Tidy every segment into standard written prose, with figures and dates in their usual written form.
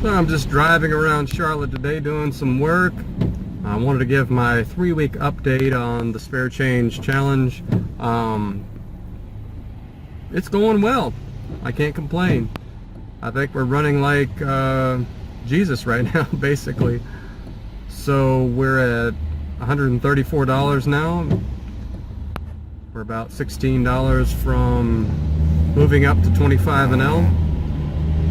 So I'm just driving around Charlotte today doing some work. I wanted to give my 3-week update on the Spare Change Challenge. It's going well. I can't complain. I think we're running like Jesus right now, basically. So we're at $134 now. We're about $16 from moving up to 25 and L.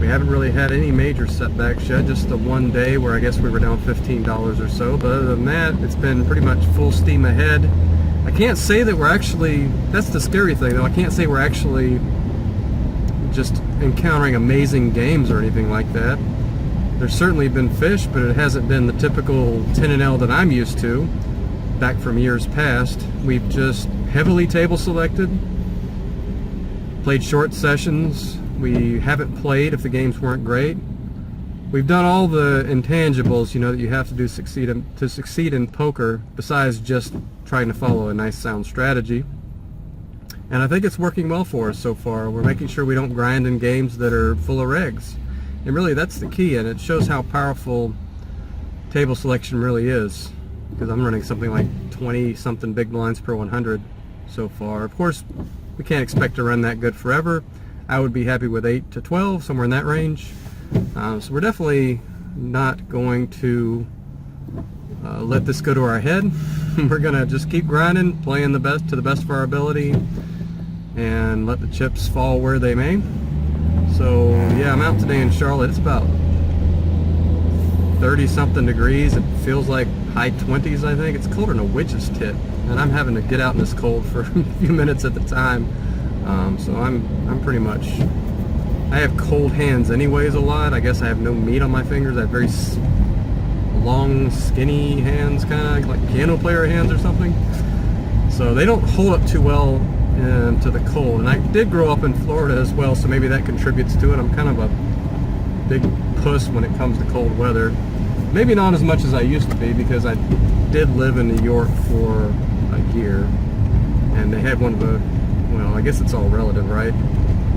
We haven't really had any major setbacks yet, just the one day where I guess we were down $15 or so. But other than that, it's been pretty much full steam ahead. I can't say that we're actually, that's the scary thing though, I can't say we're actually just encountering amazing games or anything like that. There's certainly been fish, but it hasn't been the typical 10 and L that I'm used to, back from years past. We've just heavily table selected, played short sessions. We haven't played if the games weren't great. We've done all the intangibles, you know, that you have to do to succeed in poker, besides just trying to follow a nice sound strategy. And I think it's working well for us so far. We're making sure we don't grind in games that are full of regs. And really that's the key, and it shows how powerful table selection really is. Because I'm running something like 20 something big blinds per 100 so far. Of course, we can't expect to run that good forever. I would be happy with 8 to 12, somewhere in that range. So we're definitely not going to let this go to our head. We're gonna just keep grinding, playing the best to the best of our ability, and let the chips fall where they may. So yeah, I'm out today in Charlotte. It's about 30 something degrees. It feels like high 20s, I think. It's colder than a witch's tit, and I'm having to get out in this cold for a few minutes at the time. So I'm pretty much, I have cold hands anyways a lot. I guess I have no meat on my fingers. I have very long, skinny hands, kind of like piano player hands or something. So they don't hold up too well to the cold. And I did grow up in Florida as well, so maybe that contributes to it. I'm kind of a big puss when it comes to cold weather. Maybe not as much as I used to be, because I did live in New York for a year, and they had one of the, well, I guess it's all relative, right?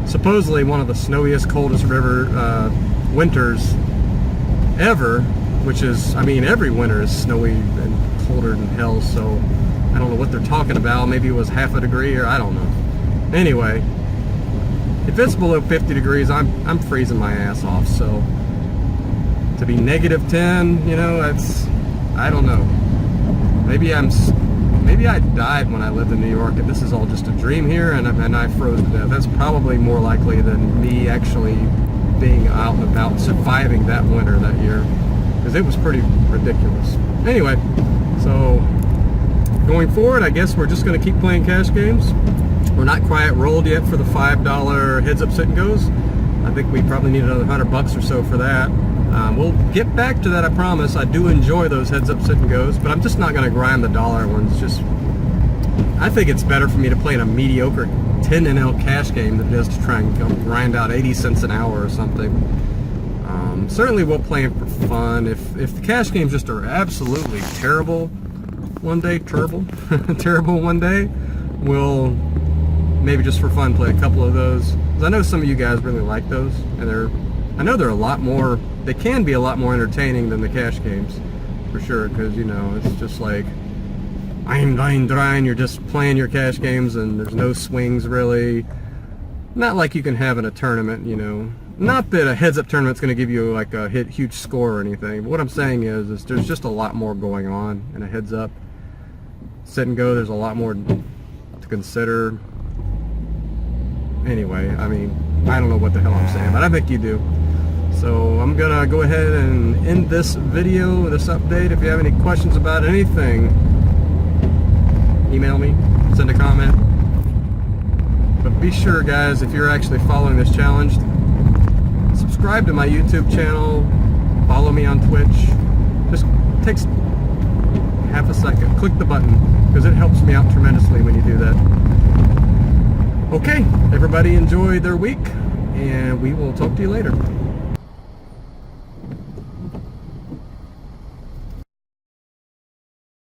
Supposedly one of the snowiest, coldest winters ever, which is, I mean, every winter is snowy and colder than hell, so I don't know what they're talking about. Maybe it was half a degree, or I don't know. Anyway, if it's below 50 degrees, I'm freezing my ass off, so to be negative 10, you know, that's, I don't know. Maybe I died when I lived in New York, and this is all just a dream here, and I froze to death. That's probably more likely than me actually being out and about, surviving that winter that year, because it was pretty ridiculous. Anyway, so going forward, I guess we're just going to keep playing cash games. We're not quite rolled yet for the $5 heads up sit and goes. I think we probably need another $100 or so for that. We'll get back to that, I promise. I do enjoy those heads up sit and goes, but I'm just not going to grind the dollar ones. Just, I think it's better for me to play in a mediocre 10 NL cash game than it is to try and grind out 80 cents an hour or something. Certainly we'll play it for fun. If the cash games just are absolutely terrible one day, terrible one day, we'll maybe just for fun play a couple of those. Because I know some of you guys really like those, and I know they're a lot more, they can be a lot more entertaining than the cash games, for sure, because, you know, it's just like, I'm dying dry, and you're just playing your cash games, and there's no swings, really. Not like you can have in a tournament, you know. Not that a heads-up tournament's going to give you, like, a huge score or anything, but what I'm saying is there's just a lot more going on in a heads-up. Sit and go, there's a lot more to consider. Anyway, I mean, I don't know what the hell I'm saying, but I think you do. So I'm gonna go ahead and end this video, this update. If you have any questions about anything, email me, send a comment. But be sure, guys, if you're actually following this challenge, subscribe to my YouTube channel, follow me on Twitch. Just takes half a second. Click the button, because it helps me out tremendously when you do that. Okay, everybody enjoy their week, and we will talk to you later.